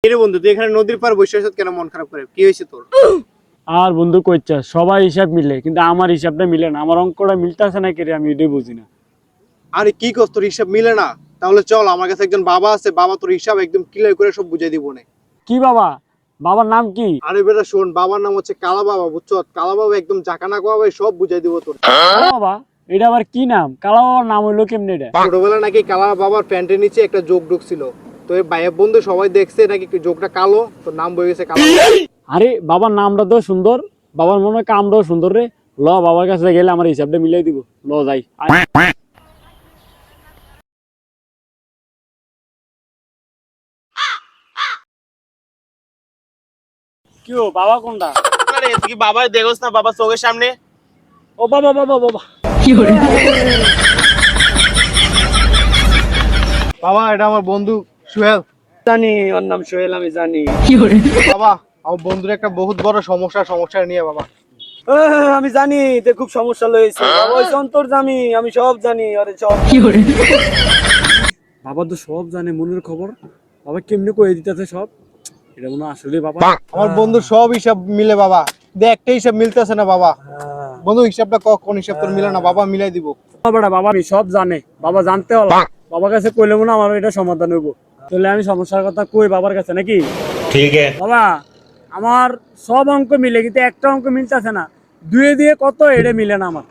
এরে বন্ধু তুই এখানে নদীর পার বসে আছিস কেন? মন খারাপ করে কি হয়েছে তোর? আর বন্ধু কইছা সবাই হিসাব মিলে, কিন্তু আমার হিসাবটা মিলে না। আমার অঙ্কটা মিলতেছে না কেরে, আমি এটাই বুঝি না। আরে কি কস, তোর হিসাব মিলে না? তাহলে চল, আমার কাছে একজন বাবা আছে, বাবা তোর হিসাব একদম ক্লিয়ার করে সব বুঝাই দিব না। কি বাবা? বাবার নাম কি? আরে বেটা শোন, বাবার নাম হচ্ছে কালা বাবা, বুঝছো? কালা বাবা একদম জাকানা বাবা, সব বুঝাই দিব তোর। কালা বাবা? এটা আবার কি নাম? কালা বাবার নাম হইলো কেমনে এটা? ছোটবেলা নাকি কালা বাবার প্যান্টের নিচে একটা যোগ ঢুকছিল, তো এই ভাইয়ের বন্ধু সবাই দেখছে নাকি যোগটা কালো, তো নাম বয়ে গেছে কালা বাবা। আরে বাবার নামটা তো সুন্দর, বাবার মনে হয় কামটাও সুন্দর রে। ল বাবার কাছে গেলে আমার হিসাবটা মিলাই দিব। ল যাই। কি ও বাবা কোনটা? আরে তুই কি বাবা দেখোস না? বাবা চোখের সামনে। ও বাবা বাবা বাবা। বাবা এটা আমার বন্ধু সুহেল। জানি ওর নাম সোহেল, আমি জানি। বাবা আমার বন্ধুর একটা বহুত বড় সমস্যা নিয়ে বাবা। আমি জানি তে খুব সমস্যা লয়েছে। বাবা ওই সন্তর জানি, আমি সব জানি। আরে সব বাবা তো সব জানে মনের খবর। বাবা কেমনে কয়ে দিতেছে সব? এটা মনে হয় আসলে বাবা। আমার বন্ধু সব হিসাব মিলে বাবা, দেখ একটা হিসাব মিলতেছে না বাবা। বন্ধু হিসাবটা কোন হিসাব তোর মিলে না বাবা, মিলাই দিব। বাবা বাবা সব জানে, বাবা জানতে হলো। বাবার কাছে কইলে মনে হয় আমার এটা সমাধান হইব। তাহলে আমি সমস্যার কথা কই বাবার কাছে নাকি? ঠিক আছে বাবা, আমার সব অঙ্ক মিলে, কিন্তু একটা অঙ্ক মিলতেছে না। দুয়ে দিয়ে কত এটা মিলে না আমার।